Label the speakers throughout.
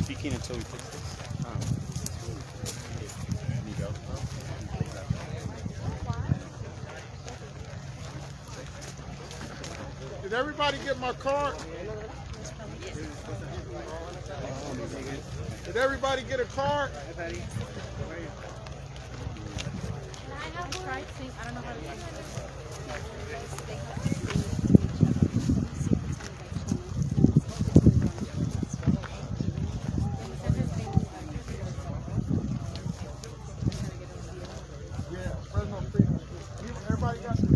Speaker 1: speaking until we fix this. Can you go?
Speaker 2: Did everybody get my card? Did everybody get a card?
Speaker 3: I don't know how to use
Speaker 2: Yeah, Fresno Freedom. Everybody got it?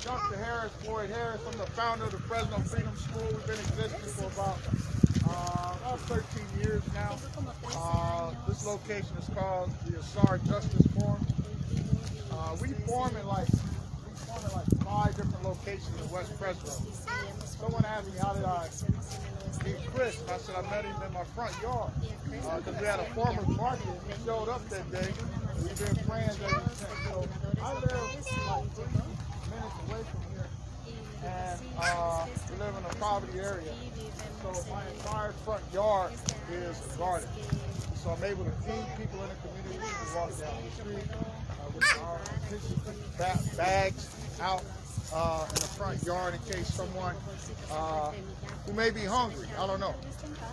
Speaker 2: Dr. Harris, Floyd Harris. I'm the founder of the Fresno Freedom School. We've been existing for about 13 years now. This location is called the Asar Justice Forum. We form in like 5 different locations in West Fresno. Someone asked me how did I meet Chris. I said I met him in my front yard because we had a farmer's market. He showed up that day. We've been friends ever since. So I live like 3 minutes away from here, and we live in a poverty area. So my entire front yard is a garden. So I'm able to feed people in the community who walk down the street with our tissue bags out in the front yard in case someone who may be hungry. I don't know.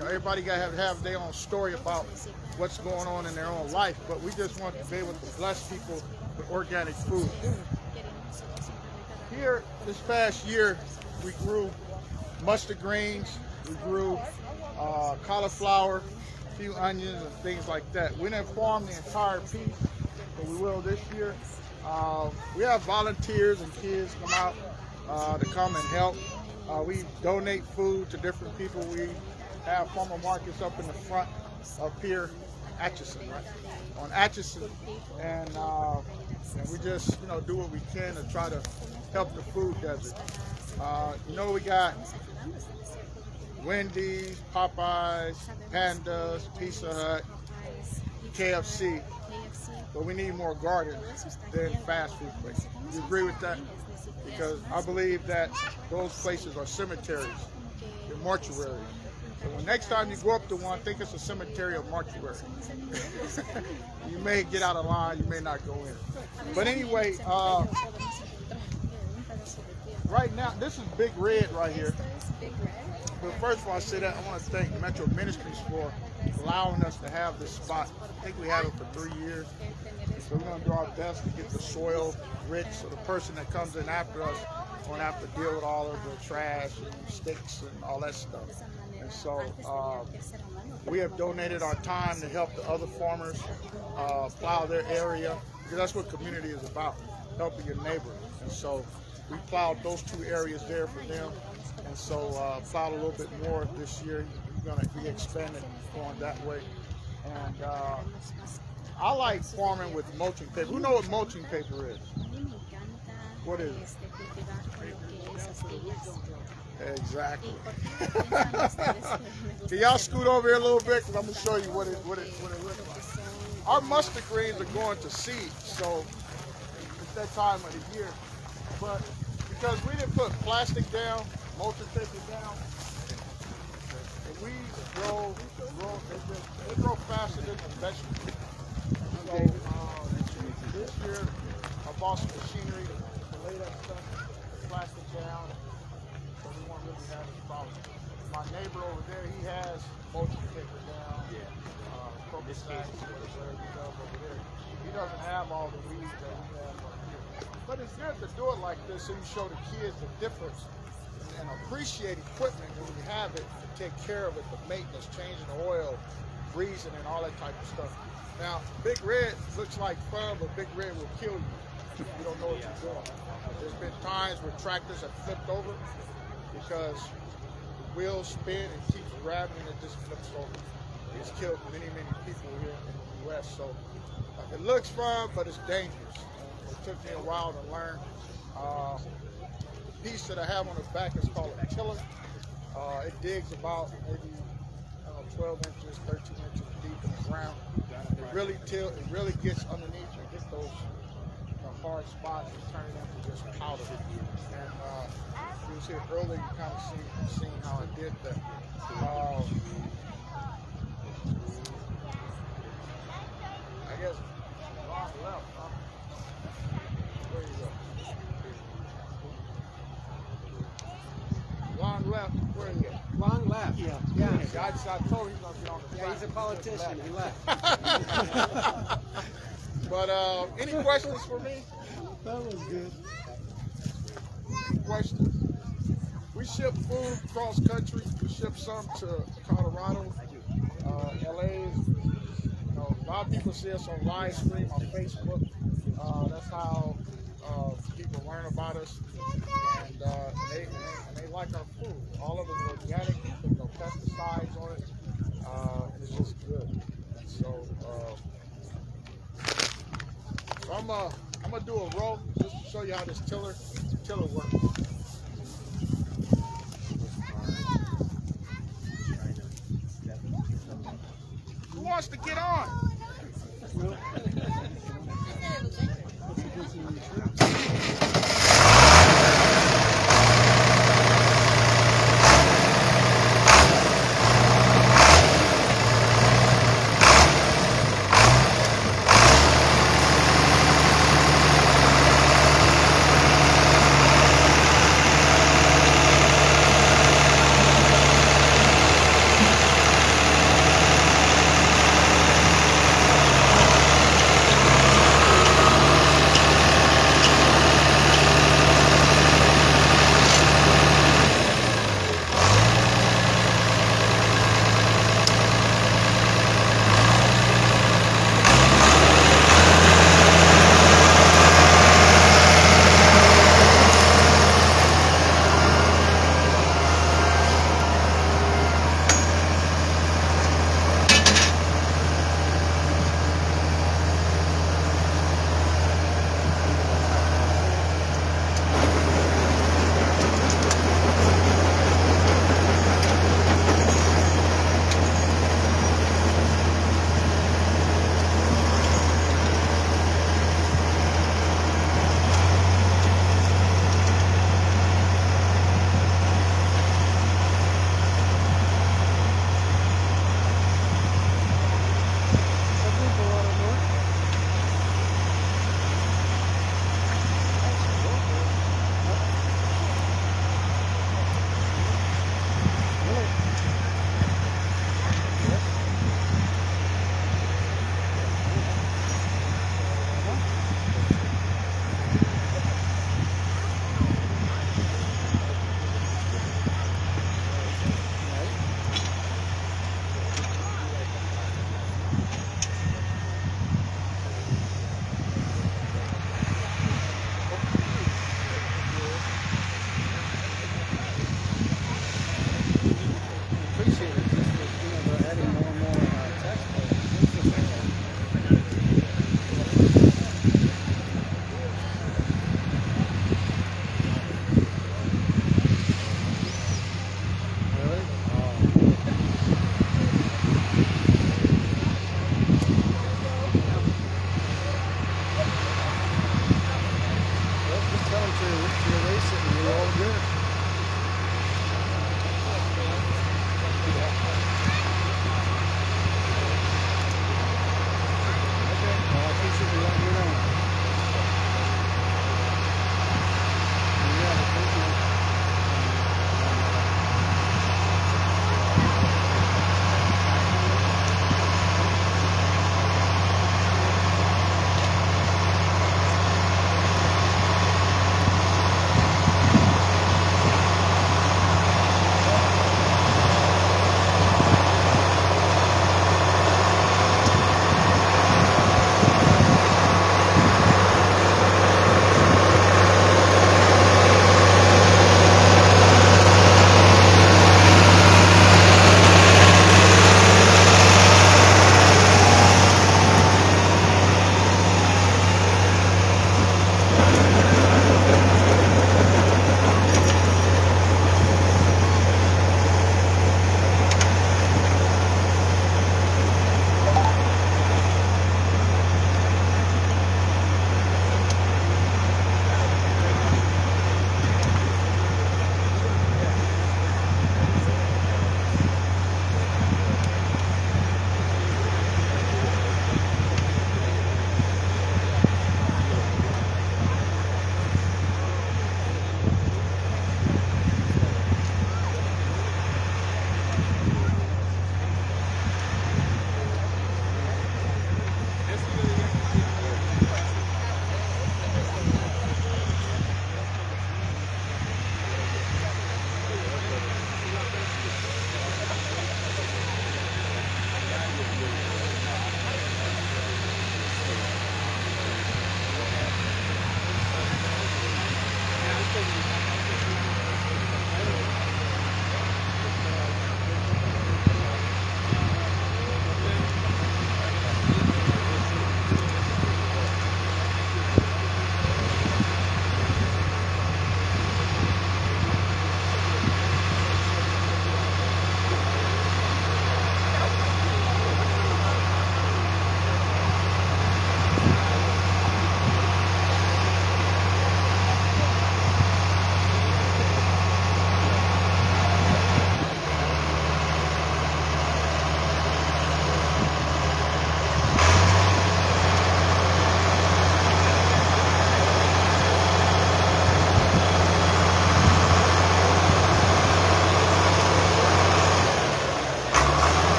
Speaker 2: Everybody got to have their own story about what's going on in their own life, but we just want to be able to bless people with organic food. Here, this past year, we grew mustard greens, we grew cauliflower, a few onions and things like that. We didn't farm the entire piece, but we will this year. We have volunteers and kids come out to come and help. We donate food to different people. We have farmer markets up in the front up here, Atchison, right? On Atchison, and we just do what we can to try to help the food desert. We got Wendy's, Popeyes, Pandas, Pizza Hut, KFC, but we need more gardens than fast food places. You agree with that? Because I believe that those places are cemeteries, they're mortuaries. So when next time you go up to one, think it's a cemetery or mortuary. You may get out of line, you may not go in. But anyway, right now, this is Big Red right here. But first of all, I say that I want to thank Metro Ministries for allowing us to have this spot. I think we have it for 3 years. So we're going to do our best to get the soil rich so the person that comes in after us won't have to deal with all of the trash and sticks and all that stuff. And so we have donated our time to help the other farmers plow their area, because that's what community is about, helping your neighbor. And so we plowed those 2 areas there for them. And so plowed a little bit more this year. We're going to be expanding going that way. And I like farming with mulching paper. Who know what mulching paper is? What is it? Exactly. Can y'all scoot over here a little bit? Because I'm going to show you what it looks like. Our mustard greens are going to seed, so it's that time of the year. But because we didn't put plastic down, mulching paper down, the weeds they grow faster than the vegetables. So this year I bought some machinery to lay that stuff, plastic down, so we won't really have this problem. My neighbor over there, he has mulching paper down, focus sacks, whatever he does over there. He doesn't have all the weeds that we have up here. But it's good to do it like this so you show the kids the difference and appreciate equipment when you have it, to take care of it, the maintenance, changing the oil, greasing and all that type of stuff. Now, Big Red looks like fun, but Big Red will kill you if you don't know what you're doing. There's been times where tractors have flipped over because the wheels spin and keeps grabbing and it just flips over. It's killed many, many people here in the U.S. So it looks fun, but it's dangerous. It took me a while to learn. The piece that I have on the back is called a tiller. It digs about maybe 12 inches, 13 inches deep in the ground. It really gets underneath and gets those hard spots and turn it into just powder. And you see it earlier, you kind of seen how I did that. I guess long left, huh? Where you go? Long left, where you at?
Speaker 1: Long left.
Speaker 3: Yeah.
Speaker 2: I told him he's going to be on the
Speaker 1: Yeah, he's a politician. He left.
Speaker 2: But any questions for me?
Speaker 3: That was good.
Speaker 2: Any questions? We ship food cross country. We ship some to Colorado, LA. A lot of people see us on live stream on Facebook. That's how people learn about us, and they like our food. All of it is organic. There's no pesticides on it, and it's just good. So I'm gonna do a row just to show you how this tiller works. Who wants to get on?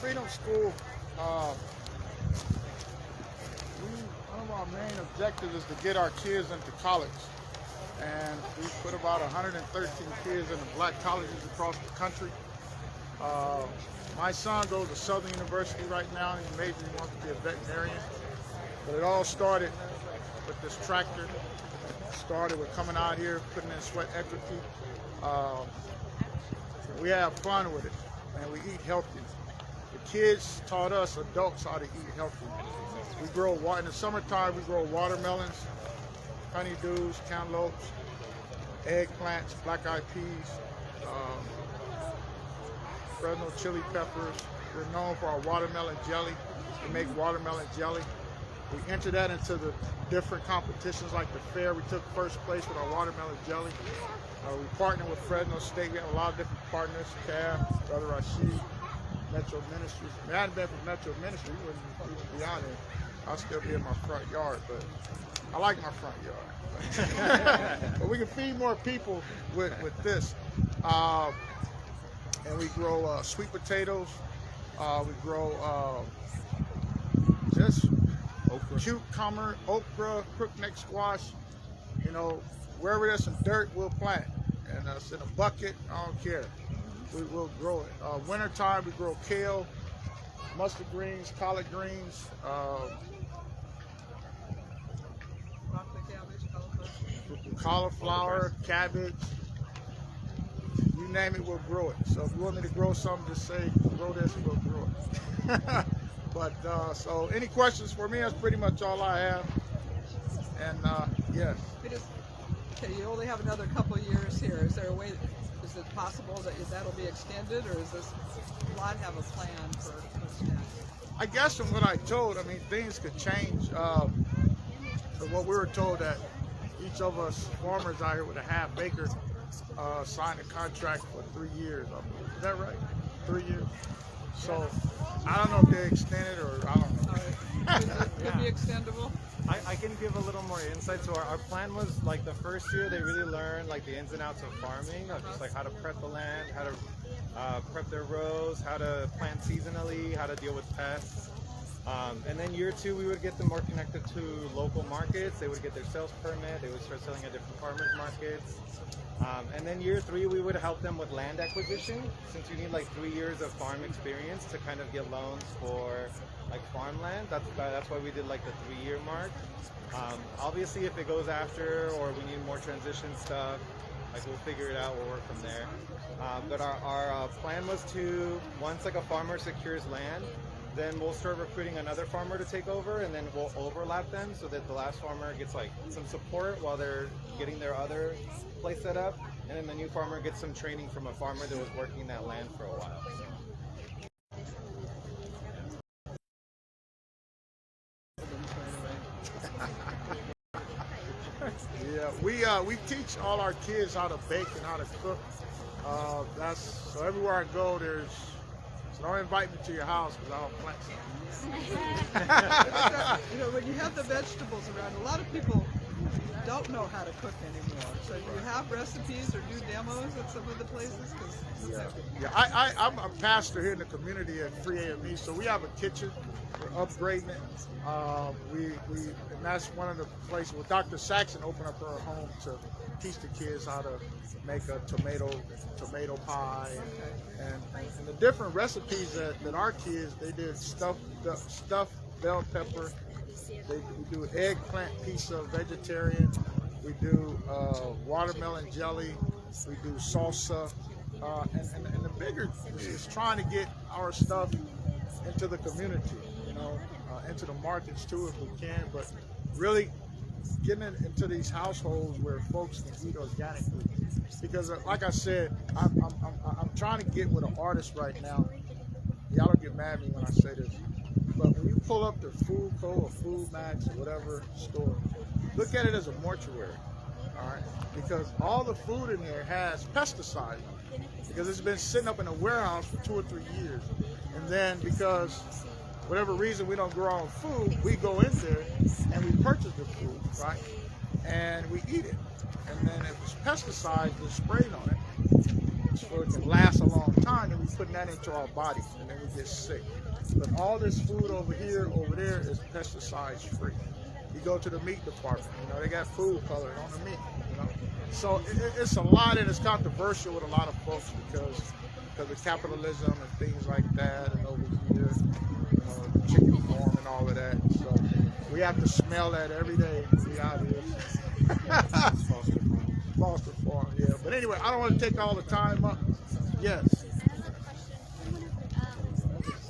Speaker 2: Freedom School, one of our main objectives is to get our kids into college. And we put about 113 kids in the black colleges across the country. My son goes to Southern University right now, and he wants to be a veterinarian. But it all started with this tractor. It started with coming out here, putting in sweat equity. We have fun with it, and we eat healthy. The kids taught us adults how to eat healthy. We grow in the summertime. We grow watermelons, honeydews, cantaloupes, eggplants, black-eyed peas, Fresno chili peppers. We're known for our watermelon jelly. We make watermelon jelly. We enter that into the different competitions like the fair. We took first place with our watermelon jelly. We partner with Fresno State. We have a lot of different partners, CAF, Brother Rashid, Metro Ministries. If it hadn't been for Metro Ministries, we wouldn't even be on there. I'll still be in my front yard, but I like my front yard. But we can feed more people with this. And we grow sweet potatoes. We grow just cucumber, okra, crookneck squash. You know, wherever there's some dirt, we'll plant. And it's in a bucket, I don't care. We will grow it. Wintertime, we grow kale, mustard greens, collard greens, cauliflower, cabbage. You name it, we'll grow it. So if you want me to grow something, just say, grow this, we'll grow it. But so any questions for me? That's pretty much all I have. And yes.
Speaker 1: Okay, you only have another couple years here. Is there a way, is it possible that that'll be extended, or is this lot have a plan for what's next?
Speaker 2: I guess from what I told, I mean, things could change. So what we were told that each of us farmers out here with a half acre signed a contract for 3 years. Is that right? 3 years? So I don't know if they extended or I don't know.
Speaker 1: Could be extendable?
Speaker 3: I can give a little more insight. So our plan was like the first year they really learned like the ins and outs of farming, of just like how to prep the land, how to prep their rows, how to plant seasonally, how to deal with pests. And then year two, we would get them more connected to local markets. They would get their sales permit. They would start selling at different farmers markets. And then year three, we would help them with land acquisition, since you need like 3 years of farm experience to kind of get loans for like farmland. That's why we did like the 3-year mark. Obviously, if it goes after or we need more transition stuff, like we'll figure it out. We'll work from there. But our plan was to, once like a farmer secures land, then we'll start recruiting another farmer to take over, and then we'll overlap them so that the last farmer gets like some support while they're getting their other place set up, and then the new farmer gets some training from a farmer that was working that land for a while.
Speaker 2: Yeah, we teach all our kids how to bake and how to cook. So everywhere I go, so don't invite me to your house because I don't plant something.
Speaker 1: You know, when you have the vegetables around, a lot of people don't know how to cook anymore. So do you have recipes or do demos at some of the places?
Speaker 2: I'm a pastor here in the community at Free AME, so we have a kitchen. We're upgrading it. And that's one of the places where Dr. Saxon opened up her home to teach the kids how to make a tomato pie and the different recipes that our kids, they did stuffed bell pepper. We do eggplant pizza, vegetarian. We do watermelon jelly. We do salsa. And the bigger is trying to get our stuff into the community, you know, into the markets too if we can, but really getting it into these households where folks can eat organically. Because like I said, I'm trying to get with an artist right now. Y'all don't get mad at me when I say this, but when you pull up the Food Co or Food Max or whatever store, look at it as a mortuary, all right? Because all the food in there has pesticides, because it's been sitting up in a warehouse for 2 or 3 years. And then because whatever reason we don't grow our own food, we go in there and we purchase the food, right? And we eat it. And then if it's pesticides, they're sprayed on it. seeds for it to last a long time, and we putting that into our body, and then we get sick. But all this food over here, over there, is pesticides free. You go to the meat department, they got food colored on the meat, So it's a lot, and it's controversial with a lot of folks because of capitalism and things like that, and over here, chicken farm and all of that. So we have to smell that every day to be out here. Foster farm, yeah. But anyway, I don't want to take all the time up. Yes.
Speaker 4: Another question.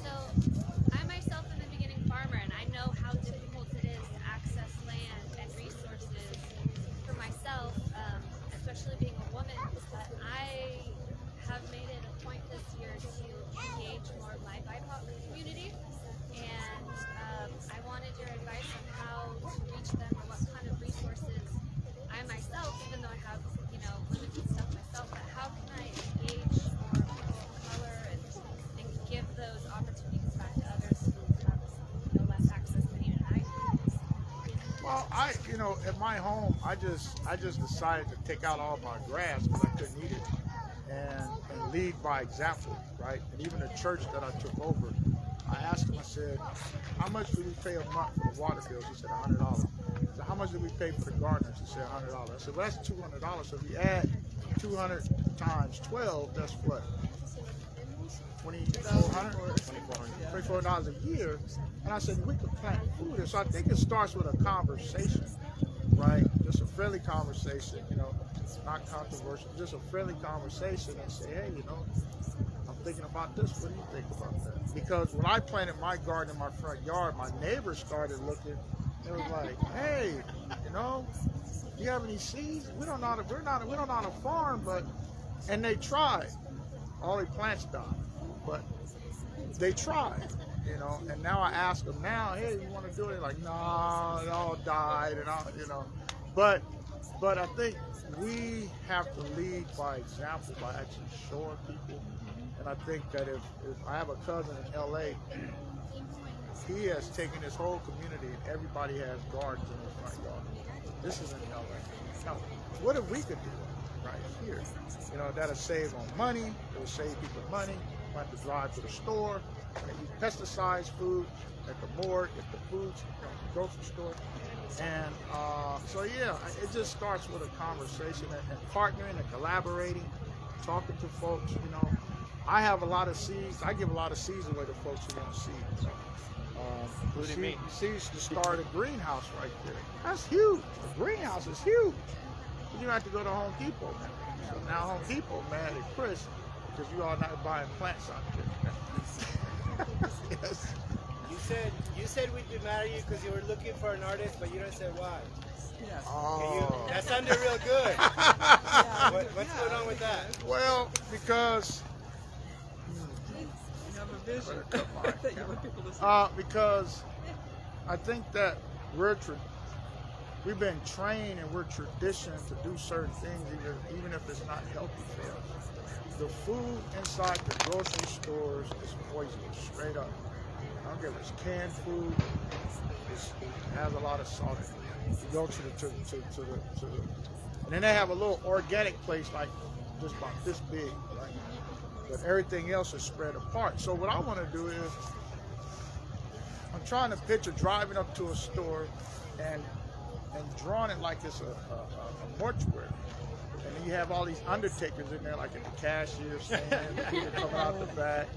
Speaker 4: So I myself am a beginning farmer, and I know how difficult it is to access land and resources for myself, especially being a woman. But I have made it a point this year to engage more of my BIPOC community, and I wanted your advice on how to reach them or what kind of resources I myself, even though I have, limited stuff myself, but how can I engage more people of color and give those opportunities back to others who have, less access than even I do?
Speaker 2: Well, at my home, I just decided to take out all my grass because I couldn't eat it, and lead by example, right? And even the church that I took over, I asked them, I said, how much do we pay a month for the water bills? He said, $100. I said, how much do we pay for the gardeners? He said, $100. I said, well, that's $200. So if you add 200 times 12, that's what? $2,400? $2,400 a year. And I said, we could plant food. And so I think it starts with a conversation, right? Just a friendly conversation, not controversial, just a friendly conversation and say, hey, I'm thinking about this. What do you think about that? Because when I planted my garden in my front yard, my neighbors started looking. They was like, hey, do you have any seeds? We don't know how to farm, and they tried. All the plants died, but they tried, and now I ask them now, hey, you want to do it? They're like, no, it all died, but I think we have to lead by example, by actually showing people. And I think that if I have a cousin in LA, he has taken his whole community and everybody has gardens in their front yard. This is in LA. Now, what if we could do it right here? That'll save on money, it'll save people money. You have to drive to the store, and eat pesticides food at the morgue, at the foods, grocery store. And so yeah, it just starts with a conversation and partnering and collaborating, talking to folks, I have a lot of seeds. I give a lot of seeds away to folks who want seeds.
Speaker 3: Including me.
Speaker 2: Seeds to start a greenhouse right there. That's huge. The greenhouse is huge. But you have to go to Home Depot, man. So now Home Depot, man, at Chris, because you all not buying plants out there. Yes.
Speaker 5: You said we'd be mad at you because you were looking for an artist, but you didn't say why.
Speaker 1: Yes.
Speaker 2: Oh.
Speaker 5: That sounded real good.
Speaker 1: Yeah,
Speaker 5: What's going on with that?
Speaker 2: Well, because
Speaker 1: you have a vision that you want people to see.
Speaker 2: because I think that we've been trained and we're traditioned to do certain things, even if it's not healthy for us. The food inside the grocery stores is poisonous, straight up. I don't care if it's canned food, it has a lot of salt in it. You go to the, and then they have a little organic place like just about this big, right? But everything else is spread apart. So what I want to do is, I'm trying to picture driving up to a store and drawing it like it's a mortuary. And then you have all these undertakers in there, like at the cashier stand, the people coming out the back.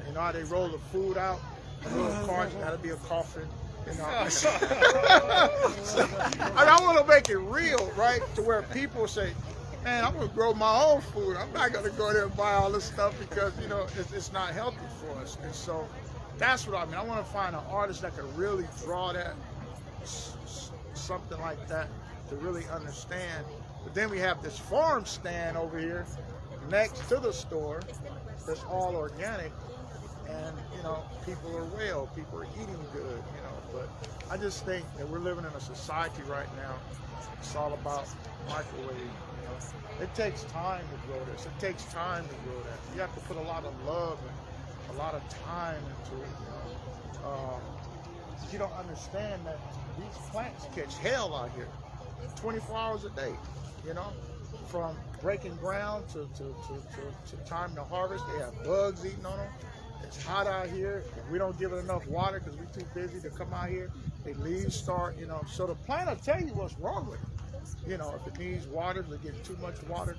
Speaker 2: You know how they roll the food out? The little carts, that'll be a coffin. I want to make it real, right? To where people say, man, I'm going to grow my own food. I'm not going to go there and buy all this stuff because, it's not healthy for us. And so that's what I mean. I want to find an artist that can really draw that, something like that, to really understand. But then we have this farm stand over here next to the store that's all organic. And, people are well, people are eating good, but I just think that we're living in a society right now, it's all about microwave, It takes time to grow this, it takes time to grow that. You have to put a lot of love and a lot of time into it, You don't understand that these plants catch hell out here, 24 hours a day, from breaking ground to time to harvest. They have bugs eating on them. It's hot out here. If we don't give it enough water because we're too busy to come out here, the leaves start, so the plant will tell you what's wrong with it. If it needs water, if it gets too much water.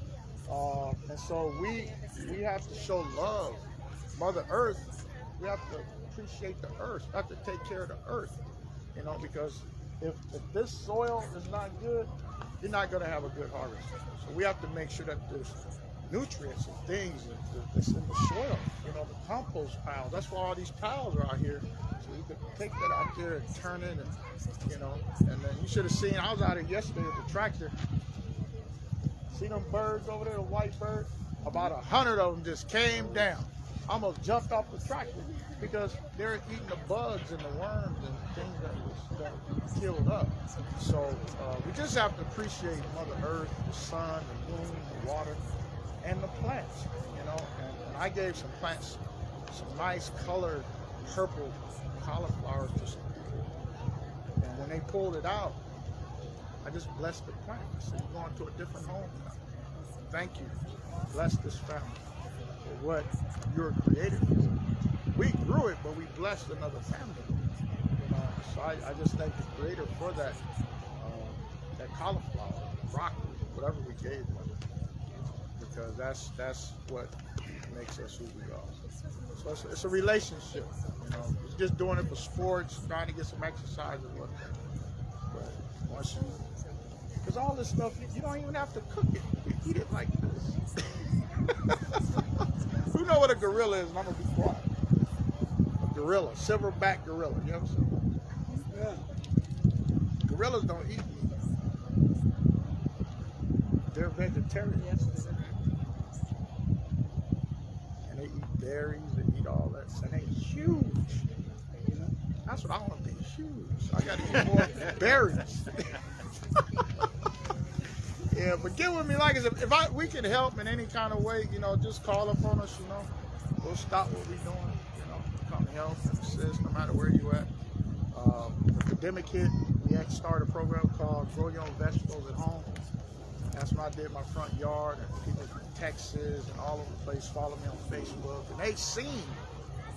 Speaker 2: And so we have to show love. Mother Earth, we have to appreciate the earth. We have to take care of the earth, because if this soil is not good, you're not going to have a good harvest. So we have to make sure that there's nutrients and things that's in the soil, the compost piles. That's why all these piles are out here. So you can take that out there and turn it, and then you should have seen, I was out here yesterday with the tractor. See them birds over there, the white bird? About 100 of them just came down. Almost jumped off the tractor because they're eating the bugs and the worms and things that was killed up. So we just have to appreciate Mother Earth, the sun, the moon, the water, and the plants, And I gave some plants some nice colored purple cauliflowers to some people. And when they pulled it out, I just blessed the plant. I said, you're going to a different home now. Thank you. Bless this family for what you're created for. We grew it, but we blessed another family. So I just thank the Creator for that cauliflower, broccoli, whatever we gave them, because that's what makes us who we are. So it's a relationship. Just doing it for sports, trying to get some exercise or whatever. But once you, because all this stuff, you don't even have to cook it. You eat it like this. Who know what a gorilla is? And I'm gonna be quiet. A gorilla, silverback gorilla. You ever seen one? Yeah. Gorillas don't eat meat. They're vegetarian.
Speaker 1: Yes, they do.
Speaker 2: And they eat berries. They eat all that. And they huge. That's what I want to be, huge. I got to eat more berries. Yeah, but get with me, like if we can help in any kind of way, just call up on us, We'll stop what we're doing, come help and assist no matter where you at. The pandemic hit, we had to start a program called Grow Your Own Vegetables at Home. That's what I did in my front yard, and people from Texas and all over the place follow me on Facebook, and they seen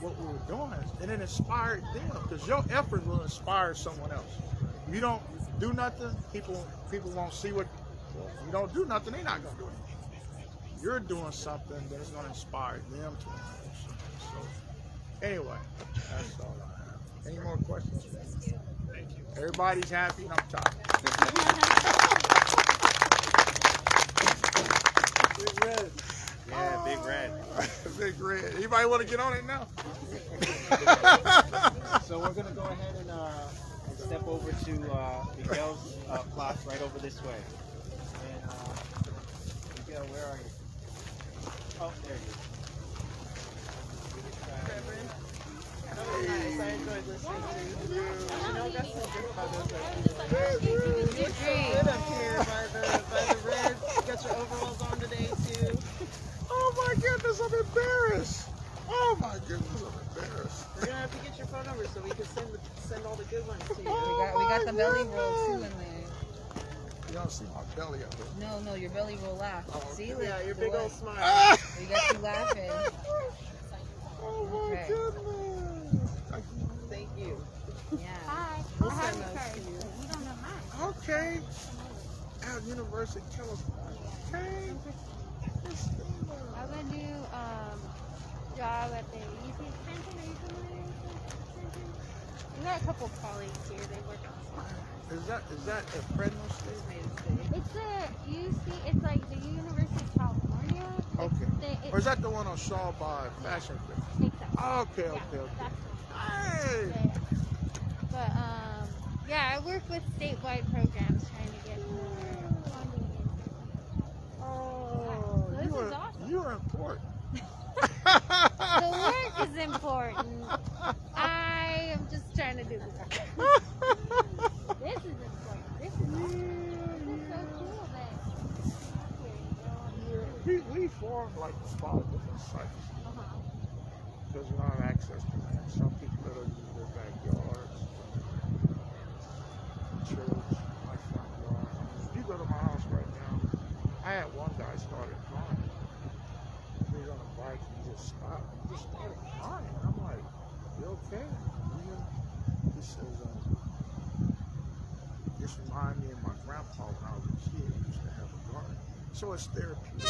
Speaker 2: what we were doing, and it inspired them, because your effort will inspire someone else. If you don't do nothing, people won't see what. If you don't do nothing, they're not going to do anything. You're doing something that's going to inspire them to do something. So, anyway, that's all I have. Any more questions? Thank you. Everybody's happy, and I'm tired.
Speaker 5: Big red.
Speaker 3: Yeah, big red.
Speaker 2: Big red. Anybody want to get on it now?
Speaker 5: So we're gonna go ahead and step over to Miguel's plot right over this way. And Miguel, where are you? Oh, there you
Speaker 6: Nice. I enjoyed listening to you. Got some good photos of
Speaker 2: Hey,
Speaker 6: you. You look so good up here by the red. You got your overalls on today too.
Speaker 2: Oh my goodness, I'm embarrassed. Oh my goodness, I'm embarrassed.
Speaker 6: We're gonna have to get your phone number so we can send all the good ones to you.
Speaker 2: Oh,
Speaker 7: We got the
Speaker 2: my
Speaker 7: belly roll
Speaker 2: goodness.
Speaker 7: too in there.
Speaker 2: You don't see my belly up there.
Speaker 7: No, your belly roll laugh.
Speaker 2: Oh,
Speaker 7: See,
Speaker 2: okay.
Speaker 6: Yeah, your
Speaker 7: do
Speaker 6: big
Speaker 7: it.
Speaker 6: old smile.
Speaker 2: Ah!
Speaker 7: We got you laughing.
Speaker 2: Oh my
Speaker 7: Okay.
Speaker 2: goodness. Thank you.
Speaker 6: Thank you.
Speaker 7: Yeah.
Speaker 4: Hi.
Speaker 6: We'll
Speaker 4: I have
Speaker 6: send
Speaker 4: a
Speaker 6: those
Speaker 4: card.
Speaker 6: to you.
Speaker 4: You don't know mine.
Speaker 2: Okay. Out University, California. Okay.
Speaker 4: I'm gonna do job at the UC Extension. Are you familiar with the extension? We got a couple colleagues here. They work on
Speaker 2: Is that at Fresno State?
Speaker 4: It's the UC. It's like the University of California.
Speaker 2: Okay. Or is that the one on Shaw by Fashion Fair?
Speaker 4: Exactly.
Speaker 2: Okay,
Speaker 4: Yeah,
Speaker 2: okay.
Speaker 4: that's
Speaker 2: Hey.
Speaker 4: it. But yeah, I work with statewide programs trying to get more funding.
Speaker 2: Oh,
Speaker 4: So this is awesome.
Speaker 2: you are important.
Speaker 4: The work is important. I am just trying to do the work. This is important. This is so cool that
Speaker 2: We formed like 5 different sites
Speaker 4: uh-huh.
Speaker 2: because we don't have access to land. Some people that use their backyards, church, my front yard. If you go to my house right now, I had one guy started crying. He was on a bike and he just stopped. He just started crying. I'm like, you okay? He says, this reminds me of my grandpa when I was a kid. He used to have a garden. So it's therapeutic.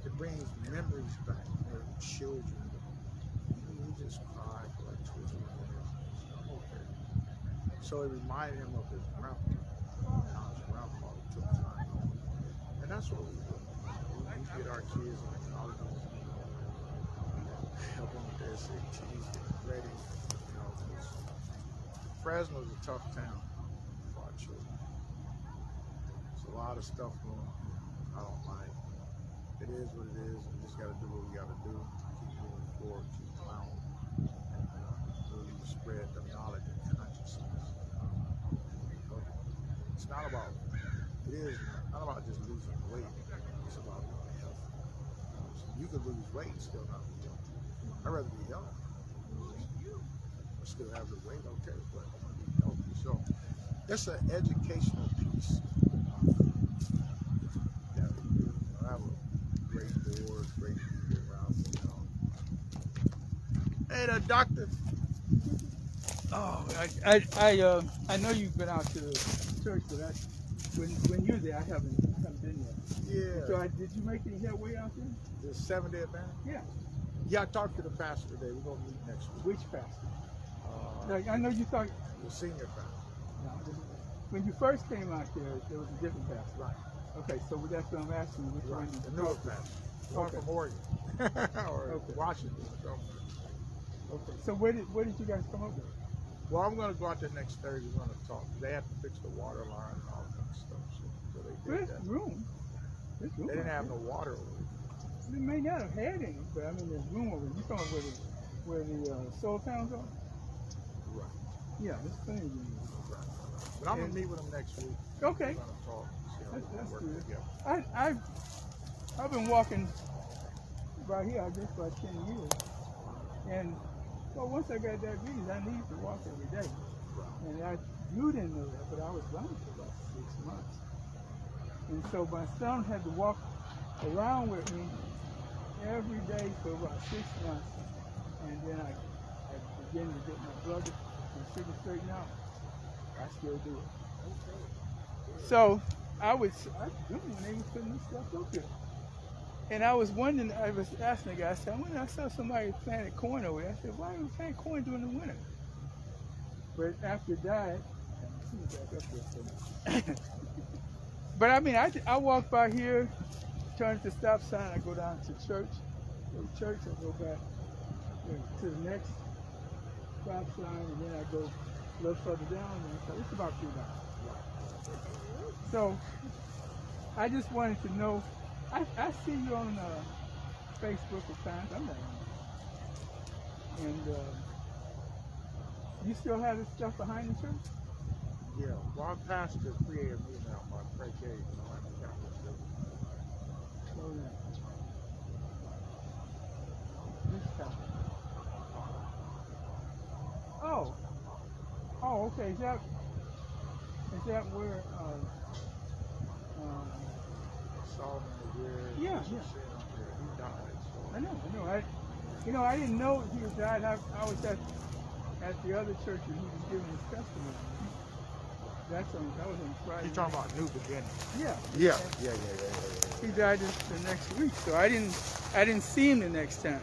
Speaker 2: It brings memories back. They're children. He just cried for like 2 or 3 minutes. I'm okay. So it reminded him of his grandpa. How his grandfather took time. And that's what we do. We get our kids in the colleges, help them with their SATs, get ready. You know, 'cause Fresno is a tough town for our children. There's a lot of stuff going on. I don't like. It is what it is. We just got to do what we got to do. Keep moving forward, keep plowing, and really spread the knowledge and consciousness. It's not about. It is not about just losing weight. It's about being healthy. You can lose weight and still not be healthy. I'd rather be healthy. I still have the weight, okay, but I want to be healthy. So it's an educational piece. Yeah, I have a great board, great people around me. Hey there, doctor.
Speaker 8: Oh, I know you've been out to the church, but when you're there, I haven't been there.
Speaker 2: Yeah.
Speaker 8: So did you make any headway out there?
Speaker 2: The 7-day Adventist?
Speaker 8: Yeah.
Speaker 2: Yeah, I talked to the pastor today. We're going to meet next week.
Speaker 8: Which pastor? Like, I know you thought
Speaker 2: The senior pastor.
Speaker 8: when you first came out there was a different pastor.
Speaker 2: Right.
Speaker 8: Okay, so that's what I'm asking you. Which
Speaker 2: Right.
Speaker 8: one did
Speaker 2: The
Speaker 8: you
Speaker 2: newer
Speaker 8: talk to?
Speaker 2: pastor. The one
Speaker 8: Okay.
Speaker 2: from Oregon. Or
Speaker 8: Okay.
Speaker 2: Washington. So.
Speaker 8: Okay. So where did you guys come up with?
Speaker 2: Well, I'm going to go out there next Thursday. We're going to talk. They have to fix the water line and all that stuff. So they did
Speaker 8: There's
Speaker 2: that.
Speaker 8: room. There's room.
Speaker 2: They didn't
Speaker 8: out
Speaker 2: have no
Speaker 8: there.
Speaker 2: water over there.
Speaker 8: They may not have had any, but I mean, there's room over there. You talking where the solar panels are?
Speaker 2: Right.
Speaker 8: Yeah, there's plenty of room.
Speaker 2: Right. But I'm going to meet with them next week.
Speaker 8: Okay.
Speaker 2: We're going to talk and see how we
Speaker 8: That's
Speaker 2: can work
Speaker 8: good.
Speaker 2: together.
Speaker 8: I've been walking right here, I guess, for 10 years. And well, once I got diabetes, I needed to walk every day. And you didn't know that, but I was blind for about 6 months. And so my son had to walk around with me every day for about 6 months. And then I began to get my blood and sugar straightened out. I still do it. So I was doing it, they was putting this stuff up here. And I was wondering, I was asking the guy, I said, when I saw somebody planted corn over there, I said, why do we plant corn during the winter? But after it died, but I mean, I walk by here, turn to the stop sign, I go down to church, I go back to the next stop sign, and then I go a little further down, and so it's about 2 miles. So I just wanted to know, I see you on Facebook at times, I'm not on. And you still have this stuff behind the church?
Speaker 2: Yeah. Well, our pastor created me now, my pre-K, and all that kind of stuff.
Speaker 8: Oh, yeah. This time. Oh, okay. Is that where
Speaker 2: Solomon was there.
Speaker 8: Yeah,
Speaker 2: He
Speaker 8: yeah.
Speaker 2: died. So.
Speaker 8: I know. I didn't know he was died. I was at the other church and he was giving his testimony. That was on Friday.
Speaker 2: You're talking about New Beginning.
Speaker 8: Yeah.
Speaker 2: Yeah.
Speaker 8: He died the next week, so I didn't see him the next time.